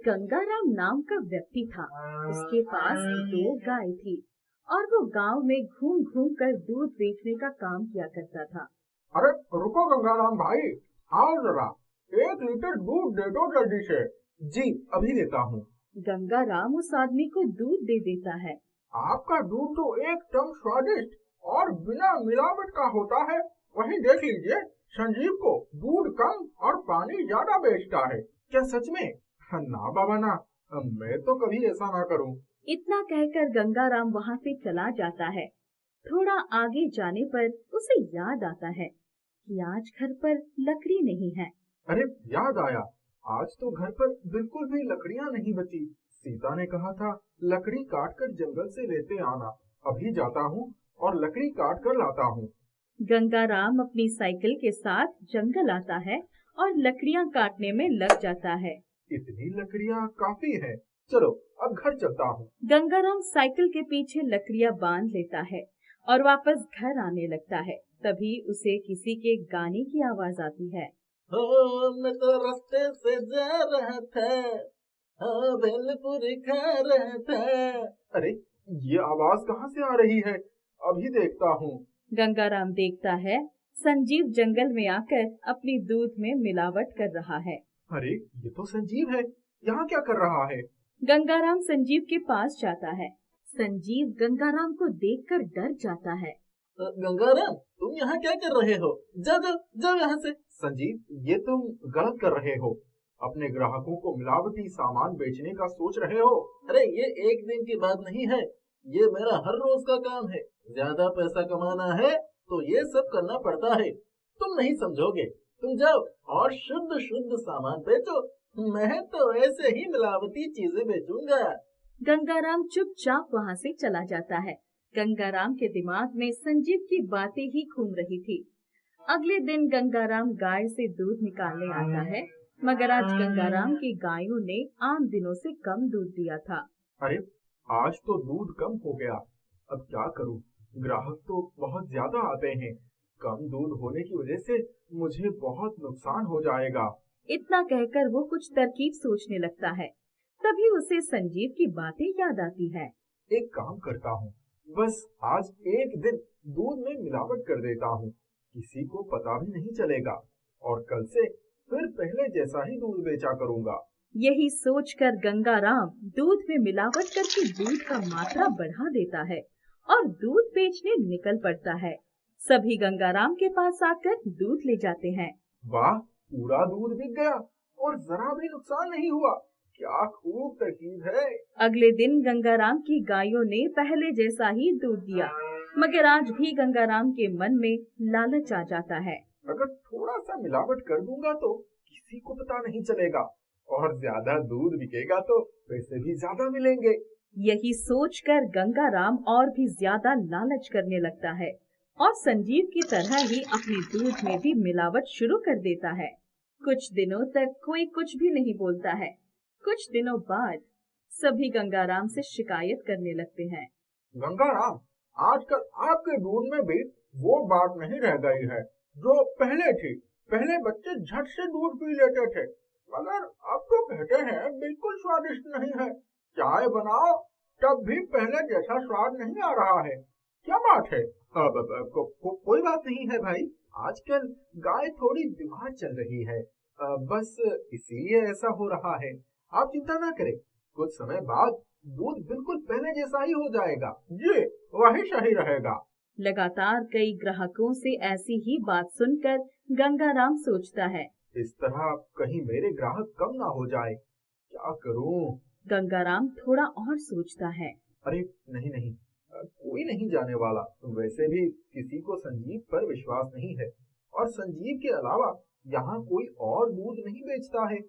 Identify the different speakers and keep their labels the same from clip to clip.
Speaker 1: गंगाराम नाम का व्यक्ति था। उसके पास दो गाय थी और वो गांव में घूम घूम कर दूध बेचने का काम किया करता था।
Speaker 2: अरे रुको गंगाराम भाई, आओ जरा, 1 लीटर दूध दे दो जल्दी से। जी अभी देता हूँ।
Speaker 1: गंगाराम उस आदमी को दूध दे देता है।
Speaker 2: आपका दूध तो एकदम स्वादिष्ट और बिना मिलावट का होता है। वहीं देख लीजिए, संजीव को दूध कम और पानी ज्यादा बेचता है। क्या सच में? ना बाबा ना, मैं तो कभी ऐसा ना करूं।
Speaker 1: इतना कहकर गंगाराम वहाँ से चला जाता है। थोड़ा आगे जाने पर उसे याद आता है कि आज घर पर लकड़ी नहीं है।
Speaker 2: अरे याद आया, आज तो घर पर बिल्कुल भी लकड़ियाँ नहीं बची। सीता ने कहा था लकड़ी काट कर जंगल से लेते आना। अभी जाता हूँ और लकड़ी काट कर लाता हूँ।
Speaker 1: गंगाराम अपनी साइकिल के साथ जंगल आता है और लकड़ियाँ काटने में लग जाता है।
Speaker 2: इतनी लकड़ियाँ काफी है, चलो अब घर चलता हूँ।
Speaker 1: गंगाराम साइकिल के पीछे लकड़ियाँ बांध लेता है और वापस घर आने लगता है। तभी उसे किसी के गाने की आवाज आती है।
Speaker 3: मैं तो रास्ते से जा रहा था, भेलपुरी खा रहा था।
Speaker 2: अरे ये आवाज कहाँ से आ रही है? अभी देखता हूँ।
Speaker 1: गंगाराम देखता है संजीव जंगल में आकर अपनी दूध में मिलावट कर रहा है।
Speaker 2: अरे ये तो संजीव है, यहाँ क्या कर रहा है?
Speaker 1: गंगाराम संजीव के पास जाता है। संजीव गंगाराम को देखकर डर जाता है।
Speaker 3: गंगाराम, तुम यहाँ क्या कर रहे हो? जाओ जाओ यहाँ से।
Speaker 2: संजीव, ये तुम गलत कर रहे हो। अपने ग्राहकों को मिलावटी सामान बेचने का सोच रहे हो।
Speaker 3: अरे ये एक दिन की बात नहीं है, ये मेरा हर रोज का काम है। ज्यादा पैसा कमाना है तो ये सब करना पड़ता है। तुम नहीं समझोगे। तुम जाओ और शुद्ध शुद्ध सामान बेचो। मैं तो ऐसे ही मिलावटी चीजें बेचूंगा।
Speaker 1: गंगाराम चुपचाप वहाँ से चला जाता है। गंगाराम के दिमाग में संजीव की बातें ही घूम रही थी। अगले दिन गंगाराम गाय से दूध निकालने आता है, मगर आज गंगाराम की गायों ने आम दिनों से कम दूध दिया था।
Speaker 2: अरे आज तो दूध कम हो गया, अब क्या करूं? ग्राहक तो बहुत ज्यादा आते हैं। कम दूध होने की वजह से मुझे बहुत नुकसान हो जाएगा।
Speaker 1: इतना कहकर वो कुछ तरकीब सोचने लगता है। तभी उसे संजीव की बातें याद आती है।
Speaker 2: एक काम करता हूँ, बस आज एक दिन दूध में मिलावट कर देता हूँ, किसी को पता भी नहीं चलेगा और कल से फिर पहले जैसा ही दूध बेचा करूँगा।
Speaker 1: यही सोचकर गंगाराम दूध में मिलावट करके दूध का मात्रा बढ़ा देता है और दूध बेचने निकल पड़ता है। सभी गंगाराम के पास आकर दूध ले जाते हैं।
Speaker 2: वाह, पूरा दूध बिक गया और जरा भी नुकसान नहीं हुआ। क्या खूब तरकीब है।
Speaker 1: अगले दिन गंगाराम की गायों ने पहले जैसा ही दूध दिया, मगर आज भी गंगाराम के मन में लालच आ जाता है।
Speaker 2: अगर थोड़ा सा मिलावट कर दूंगा तो किसी को पता नहीं चलेगा और ज्यादा दूध बिकेगा तो पैसे भी ज्यादा मिलेंगे।
Speaker 1: यही सोचकर गंगाराम और भी ज्यादा लालच करने लगता है और संजीव की तरह ही अपने दूध में भी मिलावट शुरू कर देता है। कुछ दिनों तक कोई कुछ भी नहीं बोलता है। कुछ दिनों बाद सभी गंगाराम से शिकायत करने लगते हैं।
Speaker 2: गंगाराम, आजकल आपके दूध में भी वो बात नहीं रह गई है जो पहले थी। पहले बच्चे झट से दूध पी लेते थे, मगर अब तो कहते हैं बिल्कुल स्वादिष्ट नहीं है। चाय बनाओ तब भी पहले जैसा स्वाद नहीं आ रहा है। क्या बात है? कोई बात नहीं है भाई, आजकल गाय थोड़ी बीमार चल रही है, बस इसीलिए ऐसा हो रहा है। आप चिंता ना करें, कुछ समय बाद दूध बिल्कुल पहले जैसा ही हो जाएगा। जी वही सही रहेगा।
Speaker 1: लगातार कई ग्राहकों से ऐसी ही बात सुनकर गंगाराम सोचता है,
Speaker 2: इस तरह कहीं मेरे ग्राहक कम ना हो जाए। क्या करूं?
Speaker 1: गंगाराम थोड़ा और सोचता है।
Speaker 2: अरे नहीं नहीं, कोई नहीं जाने वाला। वैसे भी किसी को संजीव पर विश्वास नहीं है और संजीव के अलावा यहाँ कोई और दूध नहीं बेचता है,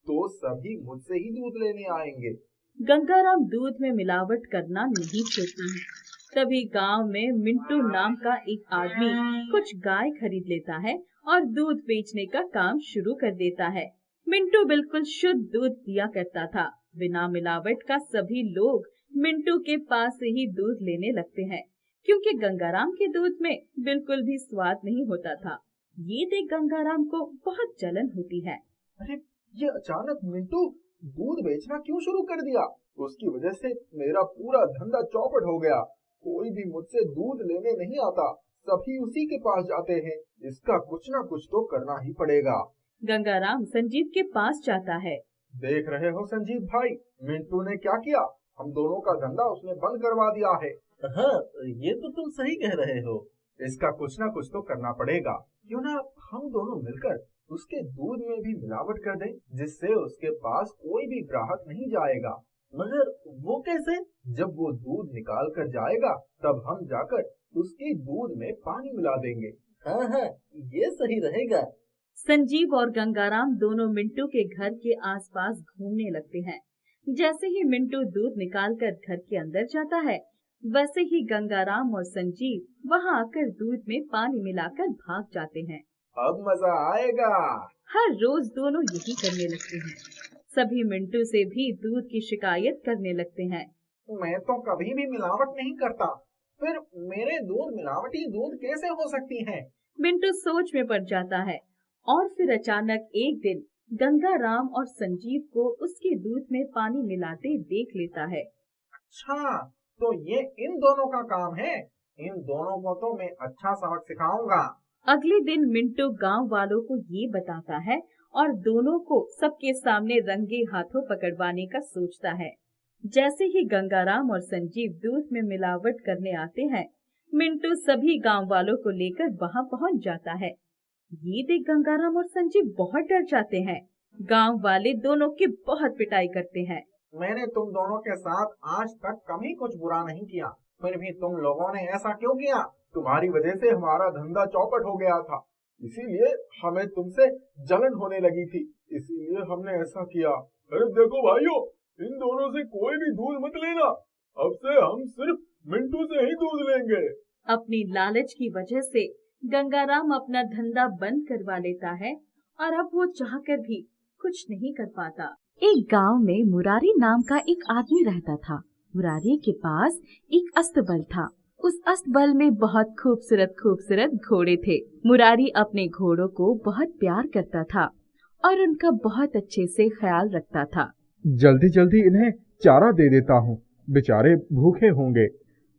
Speaker 2: तो सभी मुझसे ही दूध लेने आएंगे।
Speaker 1: गंगाराम दूध में मिलावट करना नहीं छोड़ता है। तभी गांव में मिंटू नाम का एक आदमी कुछ गाय खरीद लेता है और दूध बेचने का काम शुरू कर देता है। मिंटू बिल्कुल शुद्ध दूध दिया करता था। बिना मिलावट का सभी लोग मिंटू के पास से ही दूध लेने लगते हैं, क्योंकि गंगाराम के दूध में बिल्कुल भी स्वाद नहीं होता था। ये देख गंगाराम को बहुत जलन होती है।
Speaker 2: अरे ये अचानक मिंटू दूध बेचना क्यों शुरू कर दिया? उसकी वजह से मेरा पूरा धंधा चौपट हो गया। कोई भी मुझसे दूध लेने नहीं आता, सभी उसी के पास जाते हैं। इसका कुछ ना कुछ तो करना ही पड़ेगा।
Speaker 1: गंगाराम संजीव के पास जाता है।
Speaker 2: देख रहे हो संजीव भाई, मिंटू ने क्या किया? हम दोनों का धंधा उसने बंद करवा दिया है।
Speaker 3: हाँ, ये तो तुम सही कह रहे हो।
Speaker 2: इसका कुछ ना कुछ तो करना पड़ेगा। क्यों ना हम दोनों मिलकर उसके दूध में भी मिलावट कर दें, जिससे उसके पास कोई भी ग्राहक नहीं जाएगा।
Speaker 3: मगर वो कैसे?
Speaker 2: जब वो दूध निकाल कर जाएगा, तब हम जाकर उसके दूध में पानी मिला देंगे।
Speaker 3: हाँ हाँ, ये सही रहेगा।
Speaker 1: संजीव और गंगाराम दोनों मिंटू के घर के आसपास घूमने लगते हैं। जैसे ही मिंटू दूध निकालकर घर के अंदर जाता है, वैसे ही गंगाराम और संजीव वहां आकर दूध में पानी मिलाकर भाग जाते हैं।
Speaker 2: अब मजा आएगा।
Speaker 1: हर रोज दोनों यही करने लगते हैं। सभी मिंटू से भी दूध की शिकायत करने लगते हैं।
Speaker 2: मैं तो कभी भी मिलावट नहीं करता, फिर मेरे दूध मिलावटी दूध कैसे हो सकती है?
Speaker 1: मिंटू सोच में पड़ जाता है और फिर अचानक एक दिन गंगाराम और संजीव को उसके दूध में पानी मिलाते देख लेता है।
Speaker 2: अच्छा, तो ये इन दोनों का काम है। इन दोनों को तो मैं अच्छा सबक सिखाऊंगा।
Speaker 1: अगले दिन मिंटू गांव वालों को ये बताता है और दोनों को सबके सामने रंगे हाथों पकड़वाने का सोचता है। जैसे ही गंगाराम और संजीव दूध में मिलावट करने आते हैं, मिंटू सभी गांव वालों को लेकर वहां पहुंच जाता है। ये देख गंगाराम और संजीव बहुत डर जाते हैं। गांव वाले दोनों की बहुत पिटाई करते हैं।
Speaker 2: मैंने तुम दोनों के साथ आज तक कभी कुछ बुरा नहीं किया, फिर भी तुम लोगों ने ऐसा क्यों किया? तुम्हारी वजह से हमारा धंधा चौपट हो गया था, इसीलिए हमें तुमसे जलन होने लगी थी, इसीलिए हमने ऐसा किया। अरे देखो भाइयों, इन दोनों से कोई भी दूध मत लेना। अब से हम सिर्फ मिंटू से ही दूध लेंगे।
Speaker 1: अपनी लालच की वजह से गंगाराम अपना धंधा बंद करवा लेता है और अब वो चाहकर भी कुछ नहीं कर पाता। एक गांव में मुरारी नाम का एक आदमी रहता था। मुरारी के पास एक अस्तबल था। उस अस्तबल में बहुत खूबसूरत घोड़े थे। मुरारी अपने घोड़ों को बहुत प्यार करता था और उनका बहुत अच्छे से ख्याल रखता था।
Speaker 2: जल्दी जल्दी इन्हें चारा दे देता हूँ, बेचारे भूखे होंगे।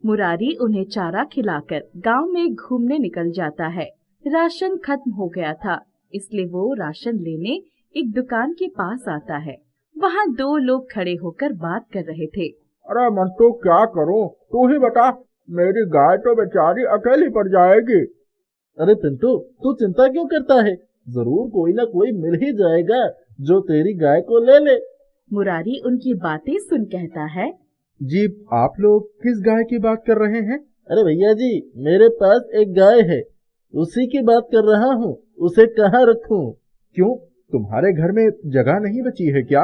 Speaker 1: मुरारी उन्हें चारा खिलाकर गांव में घूमने निकल जाता है। राशन खत्म हो गया था, इसलिए वो राशन लेने एक दुकान के पास आता है। वहाँ दो लोग खड़े होकर बात कर रहे थे।
Speaker 2: अरे मंटू, क्या करूं? तू ही बता, मेरी गाय तो बेचारी अकेली पड़ जाएगी।
Speaker 3: अरे पिंटू, तू चिंता क्यों करता है? जरूर कोई ना कोई मिल ही जाएगा जो तेरी गाय को ले ले।
Speaker 1: मुरारी उनकी बातें सुन कहता है,
Speaker 2: जी आप लोग किस गाय की बात कर रहे हैं?
Speaker 3: अरे भैया जी, मेरे पास एक गाय है, उसी की बात कर रहा हूँ। उसे कहाँ रखूं?
Speaker 2: क्यों, तुम्हारे घर में जगह नहीं बची है क्या?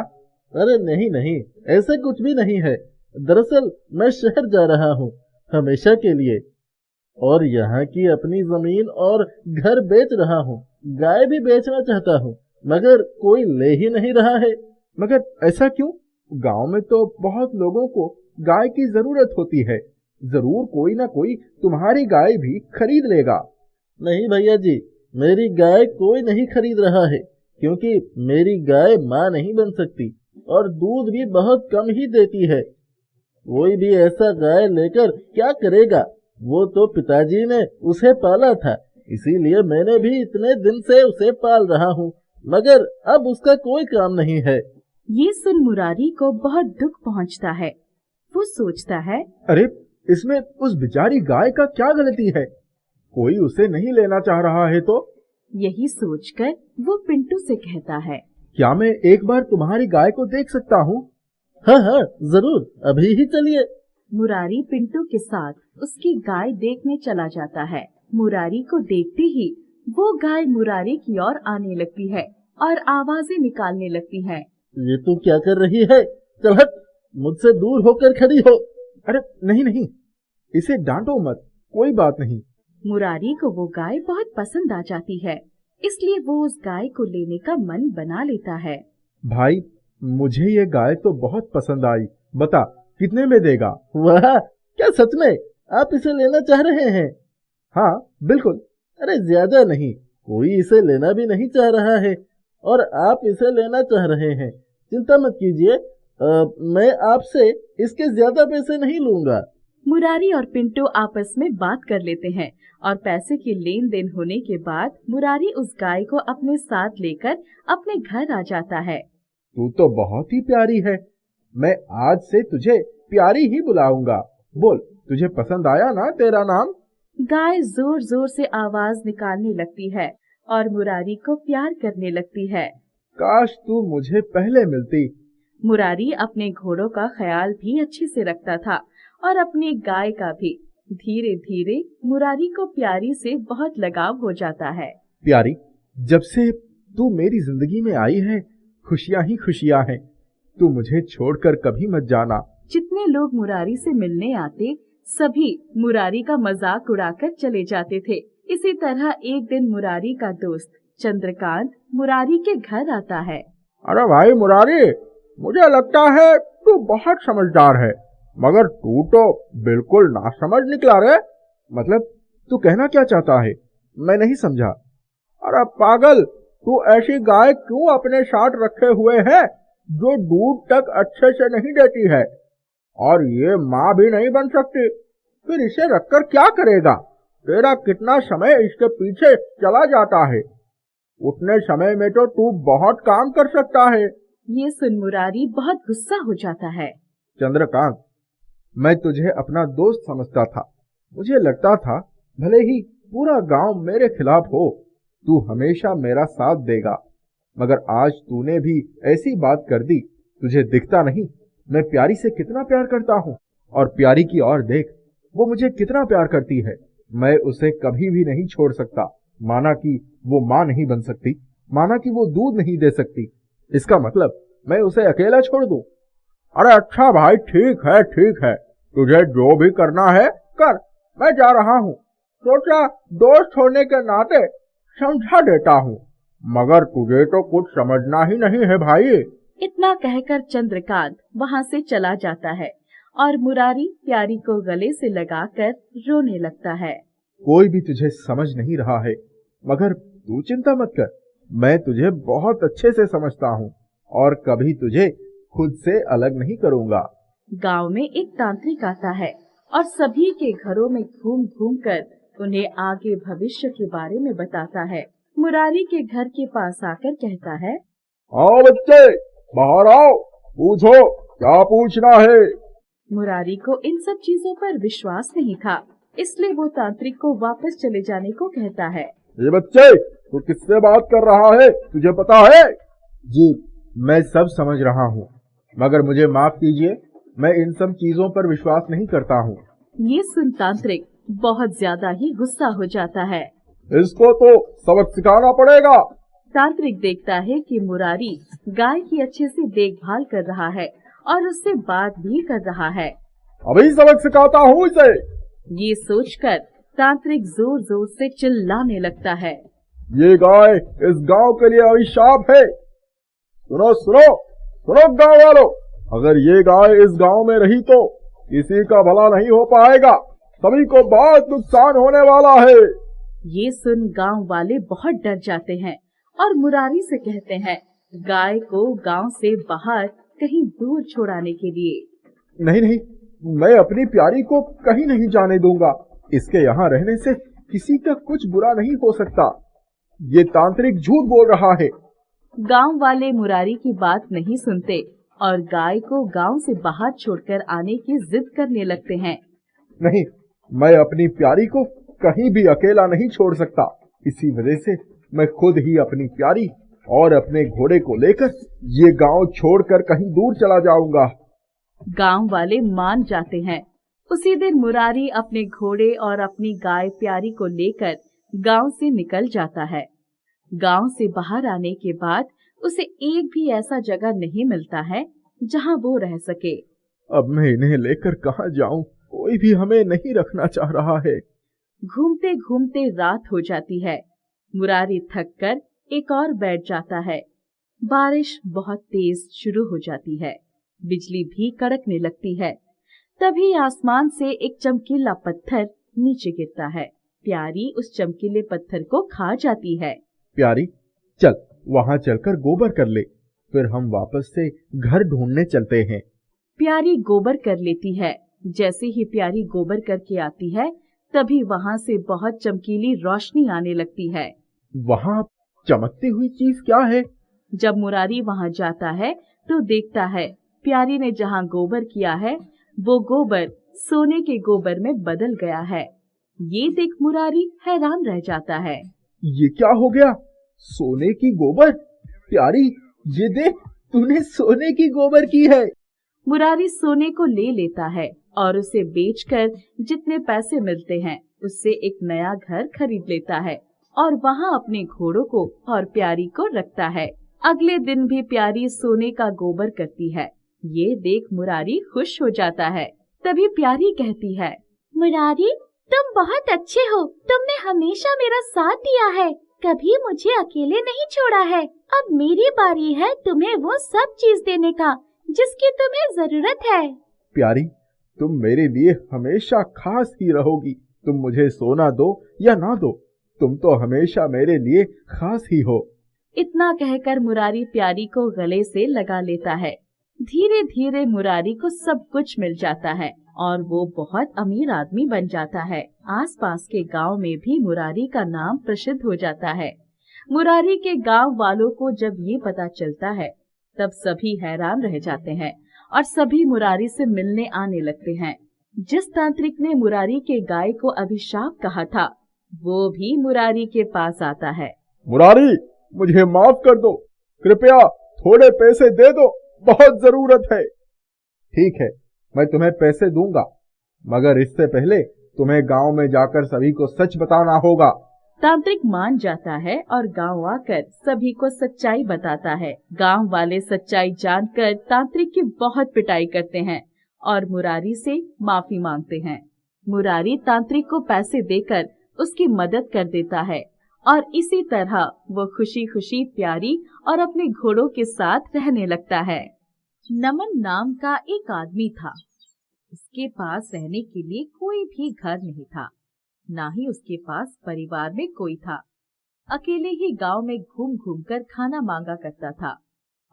Speaker 3: अरे नहीं नहीं, ऐसे कुछ भी नहीं है। दरअसल मैं शहर जा रहा हूँ हमेशा के लिए, और यहाँ की अपनी जमीन और घर बेच रहा हूँ। गाय भी बेचना चाहता हूँ, मगर कोई ले ही नहीं रहा है।
Speaker 2: मगर ऐसा क्यों? गांव में तो बहुत लोगों को गाय की जरूरत होती है, जरूर कोई ना कोई तुम्हारी गाय भी खरीद लेगा।
Speaker 3: नहीं भैया जी, मेरी गाय कोई नहीं खरीद रहा है, क्योंकि मेरी गाय माँ नहीं बन सकती और दूध भी बहुत कम ही देती है। कोई भी ऐसा गाय लेकर क्या करेगा? वो तो पिताजी ने उसे पाला था, इसीलिए मैंने भी इतने दिन से उसे पाल रहा हूँ, मगर अब उसका कोई काम नहीं है।
Speaker 1: ये सुन मुरारी को बहुत दुख पहुंचता है। वो सोचता है,
Speaker 2: अरे इसमें उस बेचारी गाय का क्या गलती है? कोई उसे नहीं लेना चाह रहा है तो?
Speaker 1: यही सोचकर वो पिंटू से कहता है,
Speaker 2: क्या मैं एक बार तुम्हारी गाय को देख सकता हूँ?
Speaker 3: हाँ हाँ जरूर, अभी ही चलिए।
Speaker 1: मुरारी पिंटू के साथ उसकी गाय देखने चला जाता है। मुरारी को देखते ही वो गाय मुरारी की ओर आने लगती है और आवाजें निकालने लगती है।
Speaker 3: ये तू क्या कर रही है? चल हट, मुझसे दूर होकर खड़ी हो।
Speaker 2: अरे नहीं नहीं, इसे डांटो मत, कोई बात नहीं।
Speaker 1: मुरारी को वो गाय बहुत पसंद आ जाती है, इसलिए वो उस गाय को लेने का मन बना लेता है।
Speaker 2: भाई, मुझे ये गाय तो बहुत पसंद आई, बता कितने में देगा?
Speaker 3: वाह, क्या सच में आप इसे लेना चाह रहे हैं?
Speaker 2: हाँ बिल्कुल।
Speaker 3: अरे ज्यादा नहीं, कोई इसे लेना भी नहीं चाह रहा है और आप इसे लेना चाह रहे हैं, चिंता मत कीजिए, मैं आपसे इसके ज्यादा पैसे नहीं लूंगा।
Speaker 1: मुरारी और पिंटू आपस में बात कर लेते हैं और पैसे की लेन देन होने के बाद मुरारी उस गाय को अपने साथ लेकर अपने घर आ जाता है।
Speaker 2: तू तो बहुत ही प्यारी है, मैं आज से तुझे प्यारी ही बुलाऊंगा। बोल, तुझे पसंद आया ना तेरा नाम?
Speaker 1: गाय जोर जोर से आवाज निकालने लगती है और मुरारी को प्यार करने लगती है।
Speaker 2: काश तू मुझे पहले मिलती।
Speaker 1: मुरारी अपने घोड़ों का ख्याल भी अच्छे से रखता था और अपनी गाय का भी। धीरे धीरे मुरारी को प्यारी से बहुत लगाव हो जाता है।
Speaker 2: प्यारी, जब से तू मेरी जिंदगी में आई है, खुशियां ही खुशियां हैं। तू मुझे छोड़कर कभी मत जाना।
Speaker 1: जितने लोग मुरारी से मिलने आते सभी मुरारी का मजाक उड़ाकर चले जाते थे। इसी तरह एक दिन मुरारी का दोस्त चंद्रकांत मुरारी के घर आता है।
Speaker 2: अरे भाई मुरारी, मुझे लगता है तू बहुत समझदार है, मगर तू तो बिल्कुल नासमझ निकला रे। मतलब तू कहना क्या चाहता है? मैं नहीं समझा। अरे पागल, तू ऐसी गाय क्यों अपने साथ रखे हुए है जो दूध तक अच्छे से नहीं देती है और ये माँ भी नहीं बन सकती? फिर इसे रखकर क्या करेगा? तेरा कितना समय इसके पीछे चला जाता है। उतने समय में तो तू बहुत काम कर सकता है।
Speaker 1: ये सुन मुरारी बहुत गुस्सा हो जाता है।
Speaker 2: चंद्रकांत, मैं तुझे अपना दोस्त समझता था। मुझे लगता था भले ही पूरा गांव मेरे खिलाफ हो, तू हमेशा मेरा साथ देगा, मगर आज तूने भी ऐसी बात कर दी। तुझे दिखता नहीं मैं प्यारी से कितना प्यार करता हूँ? और प्यारी की ओर देख, वो मुझे कितना प्यार करती है। मैं उसे कभी भी नहीं छोड़ सकता। माना कि वो माँ नहीं बन सकती, माना कि वो दूध नहीं दे सकती, इसका मतलब मैं उसे अकेला छोड़ दूं? अरे अच्छा भाई, ठीक है ठीक है, तुझे जो भी करना है कर, मैं जा रहा हूँ। सोचा दोस्त होने के नाते समझा देता हूँ, मगर तुझे तो कुछ समझना ही नहीं है भाई।
Speaker 1: इतना कहकर चंद्रकांत वहाँ से चला जाता है और मुरारी प्यारी को गले से लगाकर रोने लगता है।
Speaker 2: कोई भी तुझे समझ नहीं रहा है, मगर तू चिंता मत कर, मैं तुझे बहुत अच्छे से समझता हूँ और कभी तुझे खुद से अलग नहीं करूँगा।
Speaker 1: गांव में एक तांत्रिक आता है और सभी के घरों में घूम घूम कर उन्हें आगे भविष्य के बारे में बताता है। मुरारी के घर के पास आकर कहता है,
Speaker 2: आओ बच्चे, बाहर आओ, पूछो क्या पूछना है।
Speaker 1: मुरारी को इन सब चीजों पर विश्वास नहीं था, इसलिए वो तांत्रिक को वापस चले जाने को कहता है।
Speaker 2: ये बच्चे, तू किससे बात कर रहा है, तुझे पता है? जी, मैं सब समझ रहा हूँ, मगर मुझे माफ कीजिए, मैं इन सब चीजों पर विश्वास नहीं करता हूँ।
Speaker 1: ये सुन तांत्रिक बहुत ज्यादा ही गुस्सा हो जाता है।
Speaker 2: इसको तो सबक सिखाना पड़ेगा।
Speaker 1: तांत्रिक देखता है कि मुरारी गाय की अच्छे से देखभाल कर रहा है और उससे बात भी कर रहा है।
Speaker 2: अभी सबक सिखाता हूँ इसे।
Speaker 1: ये सोचकर तांत्रिक जोर जोर से चिल्लाने लगता है।
Speaker 2: ये गाय इस गांव के लिए अभिशाप है। सुनो सुनो सुनो गांव वालों, अगर ये गाय इस गांव में रही तो किसी का भला नहीं हो पाएगा, सभी को बहुत नुकसान होने वाला है।
Speaker 1: ये सुन गांव वाले बहुत डर जाते हैं और मुरारी से कहते हैं गाय को गांव से बाहर कहीं दूर छोड़ाने के लिए।
Speaker 2: नहीं नहीं, मैं अपनी प्यारी को कहीं नहीं जाने दूंगा। इसके यहाँ रहने से किसी का कुछ बुरा नहीं हो सकता। ये तांत्रिक झूठ बोल रहा है।
Speaker 1: गांव वाले मुरारी की बात नहीं सुनते और गाय को गांव से बाहर छोड़कर आने की जिद करने लगते हैं।
Speaker 2: नहीं, मैं अपनी प्यारी को कहीं भी अकेला नहीं छोड़ सकता। इसी वजह से मैं खुद ही अपनी प्यारी और अपने घोड़े को लेकर ये गांव छोड़कर कहीं दूर चला जाऊंगा।
Speaker 1: गांव वाले मान जाते हैं। उसी दिन मुरारी अपने घोड़े और अपनी गाय प्यारी को लेकर गांव से निकल जाता है। गांव से बाहर आने के बाद उसे एक भी ऐसा जगह नहीं मिलता है जहां वो रह सके।
Speaker 2: अब मैं इन्हें लेकर कहां जाऊं? कोई भी हमें नहीं रखना चाह रहा है।
Speaker 1: घूमते घूमते रात हो जाती है। मुरारी थककर एक और बैठ जाता है। बारिश बहुत तेज शुरू हो जाती है। बिजली भी कड़कने लगती है। तभी आसमान से एक चमकीला पत्थर नीचे गिरता है। प्यारी उस चमकीले पत्थर को खा जाती है।
Speaker 2: प्यारी, चल वहां चलकर गोबर कर ले,
Speaker 4: फिर हम वापस से घर ढूंढने चलते हैं।
Speaker 1: प्यारी गोबर कर लेती है। जैसे ही प्यारी गोबर करके आती है, तभी वहाँ से बहुत चमकीली रोशनी आने लगती है।
Speaker 4: वहाँ चमकती हुई चीज क्या है?
Speaker 1: जब मुरारी वहाँ जाता है तो देखता है प्यारी ने जहाँ गोबर किया है वो गोबर सोने के गोबर में बदल गया है। ये देख मुरारी हैरान रह जाता है।
Speaker 4: ये क्या हो गया? सोने की गोबर? प्यारी, ये देख, तूने सोने की गोबर की है।
Speaker 1: मुरारी सोने को ले लेता है और उसे बेचकर जितने पैसे मिलते हैं उससे एक नया घर खरीद लेता है और वहाँ अपने घोड़ों को और प्यारी को रखता है। अगले दिन भी प्यारी सोने का गोबर करती है। ये देख मुरारी खुश हो जाता है। तभी प्यारी कहती है,
Speaker 5: मुरारी, तुम बहुत अच्छे हो। तुमने हमेशा मेरा साथ दिया है, कभी मुझे अकेले नहीं छोड़ा है। अब मेरी बारी है तुम्हें वो सब चीज देने का जिसकी तुम्हें जरूरत है।
Speaker 4: प्यारी, तुम मेरे लिए हमेशा खास ही रहोगी। तुम मुझे सोना दो या ना दो, तुम तो हमेशा मेरे लिए खास ही हो।
Speaker 1: इतना कहकर मुरारी प्यारी को गले से लगा लेता है। धीरे धीरे मुरारी को सब कुछ मिल जाता है और वो बहुत अमीर आदमी बन जाता है। आसपास के गांव में भी मुरारी का नाम प्रसिद्ध हो जाता है। मुरारी के गांव वालों को जब ये पता चलता है तब सभी हैरान रह जाते हैं और सभी मुरारी से मिलने आने लगते हैं। जिस तांत्रिक ने मुरारी के गाय को अभिशाप कहा था वो भी मुरारी के पास आता है।
Speaker 4: मुरारी, मुझे माफ कर दो, कृपया थोड़े पैसे दे दो, बहुत जरूरत है। ठीक है, मैं तुम्हें पैसे दूंगा, मगर इससे पहले तुम्हें गांव में जाकर सभी को सच बताना होगा।
Speaker 1: तांत्रिक मान जाता है और गांव आकर सभी को सच्चाई बताता है। गांव वाले सच्चाई जानकर तांत्रिक की बहुत पिटाई करते हैं और मुरारी से माफी मांगते हैं। मुरारी तांत्रिक को पैसे देकर उसकी मदद कर देता है और इसी तरह वो खुशी खुशी प्यारी और अपने घोड़ों के साथ रहने लगता है। नमन नाम का एक आदमी था। उसके पास रहने के लिए कोई भी घर नहीं था, ना ही उसके पास परिवार में कोई था। अकेले ही गांव में घूम घूम कर खाना मांगा करता था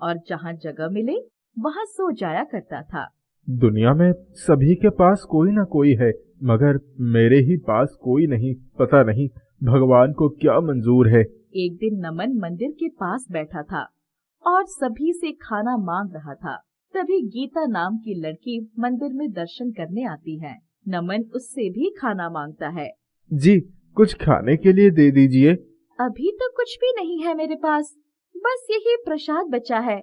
Speaker 1: और जहाँ जगह मिले वहाँ सो जाया करता था।
Speaker 4: दुनिया में सभी के पास कोई ना कोई है, मगर मेरे ही पास कोई नहीं। पता नहीं भगवान को क्या मंजूर है।
Speaker 1: एक दिन नमन मंदिर के पास बैठा था और सभी से खाना मांग रहा था। तभी गीता नाम की लड़की मंदिर में दर्शन करने आती है। नमन उससे भी खाना मांगता है।
Speaker 4: जी, कुछ खाने के लिए दे दीजिए।
Speaker 1: अभी तो कुछ भी नहीं है मेरे पास, बस यही प्रसाद बचा है,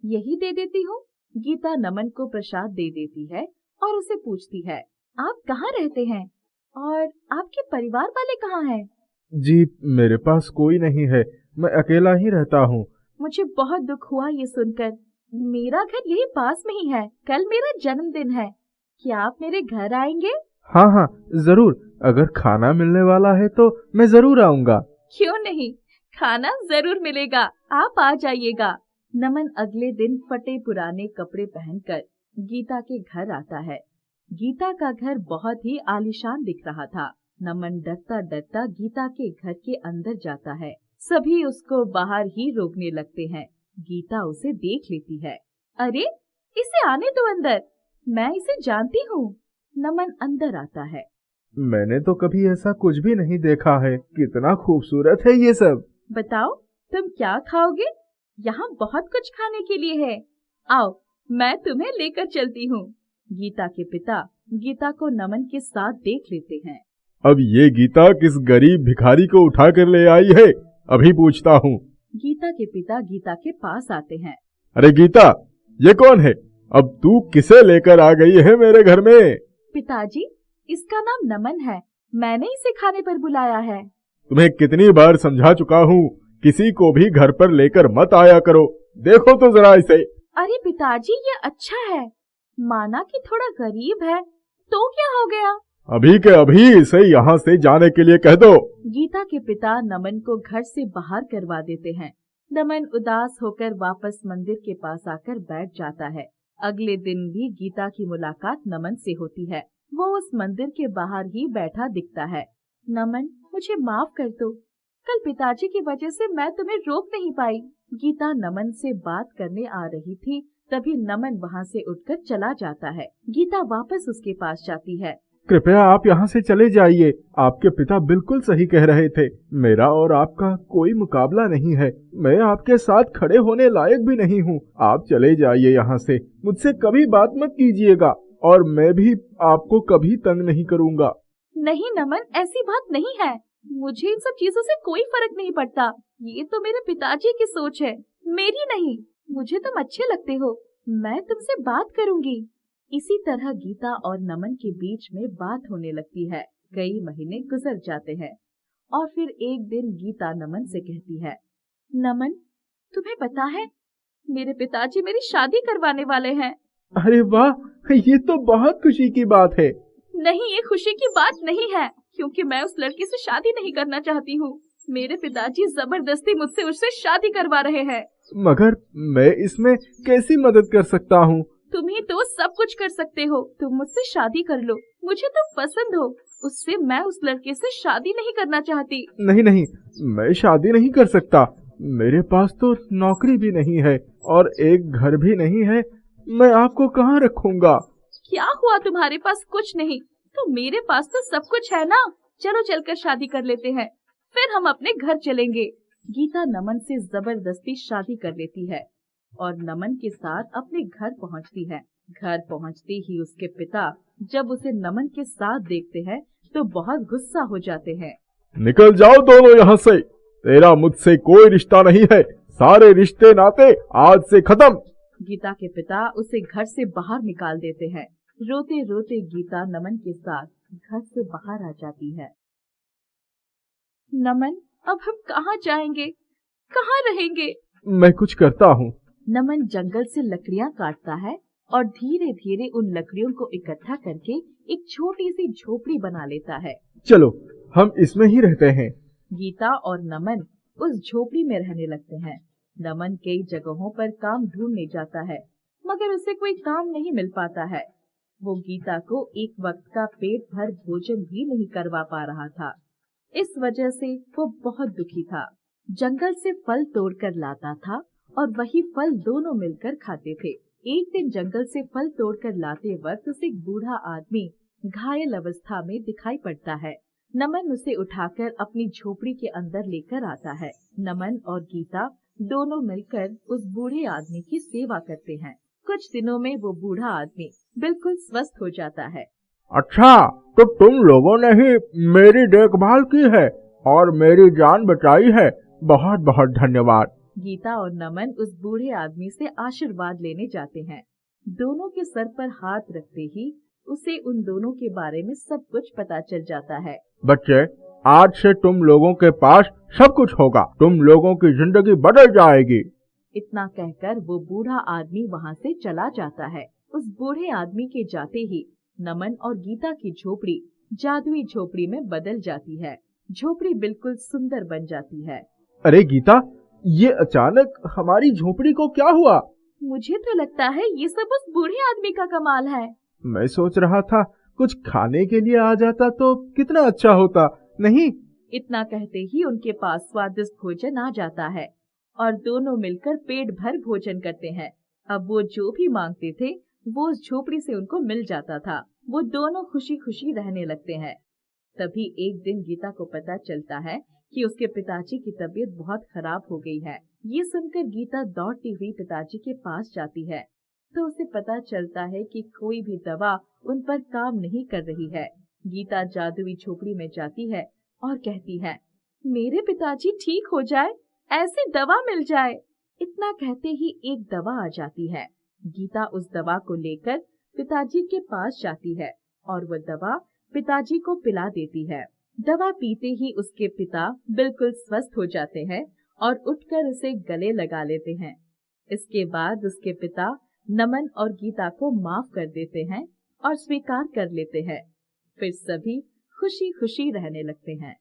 Speaker 1: यही दे देती हूँ। गीता नमन को प्रसाद दे देती है और उसे पूछती है, आप कहाँ रहते हैं और आपके परिवार वाले कहाँ हैं?
Speaker 4: जी, मेरे पास कोई नहीं है, मैं अकेला ही रहता हूँ।
Speaker 1: मुझे बहुत दुख हुआ ये सुनकर। मेरा घर यही पास में ही है। कल मेरा जन्मदिन है, क्या आप मेरे घर आएंगे?
Speaker 4: हाँ हाँ, जरूर। अगर खाना मिलने वाला है तो मैं जरूर आऊंगा।
Speaker 1: क्यों नहीं, खाना जरूर मिलेगा, आप आ जाइएगा। नमन अगले दिन फटे पुराने कपड़े पहनकर गीता के घर आता है। गीता का घर बहुत ही आलीशान दिख रहा था। नमन डरता डरता गीता के घर के अंदर जाता है। सभी उसको बाहर ही रोकने लगते हैं। गीता उसे देख लेती है। अरे, इसे आने दो अंदर, मैं इसे जानती हूँ। नमन अंदर आता है।
Speaker 4: मैंने तो कभी ऐसा कुछ भी नहीं देखा है। कितना खूबसूरत है ये सब।
Speaker 1: बताओ, तुम क्या खाओगे? यहाँ बहुत कुछ खाने के लिए है। आओ, मैं तुम्हें लेकर चलती हूँ। गीता के पिता गीता को नमन के साथ देख लेते हैं।
Speaker 4: अब ये गीता किस गरीब भिखारी को उठा कर ले आई है, अभी पूछता हूँ।
Speaker 1: गीता के पिता गीता के पास आते हैं।
Speaker 4: अरे गीता, ये कौन है? अब तू किसे लेकर आ गई है मेरे घर में?
Speaker 1: पिताजी, इसका नाम नमन है, मैंने इसे खाने पर बुलाया है।
Speaker 4: तुम्हें कितनी बार समझा चुका हूँ, किसी को भी घर पर लेकर मत आया करो। देखो तो जरा इसे।
Speaker 1: अरे पिताजी, ये अच्छा है, माना कि थोड़ा गरीब है तो क्या हो गया?
Speaker 4: अभी के अभी इसे यहाँ से जाने के लिए कह दो।
Speaker 1: गीता के पिता नमन को घर से बाहर करवा देते हैं। नमन उदास होकर वापस मंदिर के पास आकर बैठ जाता है। अगले दिन भी गीता की मुलाकात नमन से होती है। वो उस मंदिर के बाहर ही बैठा दिखता है। नमन, मुझे माफ कर दो, कल पिताजी की वजह से मैं तुम्हें रोक नहीं पाई। गीता नमन से बात करने आ रही थी, तभी नमन वहाँ से उठकर चला जाता है। गीता वापस उसके पास जाती है।
Speaker 4: कृपया आप यहाँ से चले जाइए। आपके पिता बिल्कुल सही कह रहे थे। मेरा और आपका कोई मुकाबला नहीं है। मैं आपके साथ खड़े होने लायक भी नहीं हूँ। आप चले जाइए यहाँ से। मुझसे कभी बात मत कीजिएगा और मैं भी आपको कभी तंग नहीं करूँगा।
Speaker 1: नहीं नमन, ऐसी बात नहीं है। मुझे इन सब चीजों से कोई फर्क नहीं पड़ता। ये तो मेरे पिताजी की सोच है, मेरी नहीं। मुझे तुम अच्छे लगते हो, मैं तुमसे बात करूंगी। इसी तरह गीता और नमन के बीच में बात होने लगती है। कई महीने गुजर जाते हैं और फिर एक दिन गीता नमन से कहती है, नमन, तुम्हें पता है मेरे पिताजी मेरी शादी करवाने वाले हैं।
Speaker 4: अरे वाह, ये तो बहुत खुशी की बात है।
Speaker 1: नहीं, ये खुशी की बात नहीं है, क्योंकि मैं उस लड़की से शादी नहीं करना चाहती हूँ। मेरे पिताजी जबरदस्ती मुझसे उससे शादी करवा रहे हैं।
Speaker 4: मगर मैं इसमें कैसी मदद कर सकता हूँ?
Speaker 1: तुम ही तो सब कुछ कर सकते हो। तुम मुझसे शादी कर लो, मुझे तुम पसंद हो। उससे मैं उस लड़के से शादी नहीं करना चाहती।
Speaker 4: नहीं नहीं, मैं शादी नहीं कर सकता। मेरे पास तो नौकरी भी नहीं है और एक घर भी नहीं है। मैं आपको कहाँ रखूँगा?
Speaker 1: क्या हुआ, तुम्हारे पास कुछ नहीं तो मेरे पास तो सब कुछ है ना। चलो चलकर शादी कर लेते हैं, फिर हम अपने घर चलेंगे। गीता नमन से जबरदस्ती शादी कर लेती है और नमन के साथ अपने घर पहुंचती है। घर पहुंचते ही उसके पिता जब उसे नमन के साथ देखते हैं तो बहुत गुस्सा हो जाते हैं।
Speaker 4: निकल जाओ दोनों यहाँ से। तेरा मुझसे कोई रिश्ता नहीं है। सारे रिश्ते नाते आज से खत्म।
Speaker 1: गीता के पिता उसे घर से बाहर निकाल देते हैं। रोते रोते गीता नमन के साथ घर से बाहर आ जाती है। नमन, अब हम कहाँ जाएंगे, कहाँ रहेंगे?
Speaker 4: मैं कुछ करता हूँ।
Speaker 1: नमन जंगल से लकड़ियाँ काटता है और धीरे धीरे उन लकड़ियों को इकट्ठा करके एक छोटी सी झोपड़ी बना लेता है।
Speaker 4: चलो हम इसमें ही रहते हैं।
Speaker 1: गीता और नमन उस झोपड़ी में रहने लगते हैं। नमन कई जगहों पर काम ढूंढने जाता है, मगर उसे कोई काम नहीं मिल पाता है। वो गीता को एक वक्त का पेट भर भोजन भी नहीं करवा पा रहा था। इस वजह से वो बहुत दुखी था। जंगल से फल तोड़कर लाता था और वही फल दोनों मिलकर खाते थे। एक दिन जंगल से फल तोड़कर लाते वक्त उसे एक बूढ़ा आदमी घायल अवस्था में दिखाई पड़ता है। नमन उसे उठाकर अपनी झोपड़ी के अंदर लेकर आता है। नमन और गीता दोनों मिलकर उस बूढ़े आदमी की सेवा करते हैं। कुछ दिनों में वो बूढ़ा आदमी बिल्कुल स्वस्थ हो जाता है।
Speaker 4: अच्छा, तो तुम लोगों ने ही मेरी देखभाल की है और मेरी जान बचाई है। बहुत बहुत धन्यवाद।
Speaker 1: गीता और नमन उस बूढ़े आदमी से आशीर्वाद लेने जाते हैं। दोनों के सर पर हाथ रखते ही उसे उन दोनों के बारे में सब कुछ पता चल जाता है।
Speaker 4: बच्चे, आज से तुम लोगों के पास सब कुछ होगा। तुम लोगों की जिंदगी बदल जाएगी।
Speaker 1: इतना कहकर वो बूढ़ा आदमी वहाँ से चला जाता है। उस बूढ़े आदमी के जाते ही नमन और गीता की झोपड़ी जादुई झोपड़ी में बदल जाती है। झोपड़ी बिल्कुल सुंदर बन जाती है।
Speaker 4: अरे गीता, ये अचानक हमारी झोपड़ी को क्या हुआ?
Speaker 1: मुझे तो लगता है ये सब उस बूढ़े आदमी का कमाल है।
Speaker 4: मैं सोच रहा था कुछ खाने के लिए आ जाता तो कितना अच्छा होता, नहीं?
Speaker 1: इतना कहते ही उनके पास स्वादिष्ट भोजन आ जाता है और दोनों मिलकर पेट भर भोजन करते हैं। अब वो जो भी मांगते थे वो उस झोपड़ी से उनको मिल जाता था। वो दोनों खुशी खुशी रहने लगते हैं। तभी एक दिन गीता को पता चलता है कि उसके पिताजी की तबीयत बहुत खराब हो गई है। ये सुनकर गीता दौड़ती हुई पिताजी के पास जाती है तो उसे पता चलता है कि कोई भी दवा उन पर काम नहीं कर रही है। गीता जादुई झोपड़ी में जाती है और कहती है, मेरे पिताजी ठीक हो जाए, ऐसी दवा मिल जाए। इतना कहते ही एक दवा आ जाती है। गीता उस दवा को लेकर पिताजी के पास जाती है और वह दवा पिताजी को पिला देती है। दवा पीते ही उसके पिता बिल्कुल स्वस्थ हो जाते हैं और उठकर उसे गले लगा लेते हैं। इसके बाद उसके पिता नमन और गीता को माफ कर देते हैं और स्वीकार कर लेते हैं। फिर सभी खुशी खुशी रहने लगते हैं।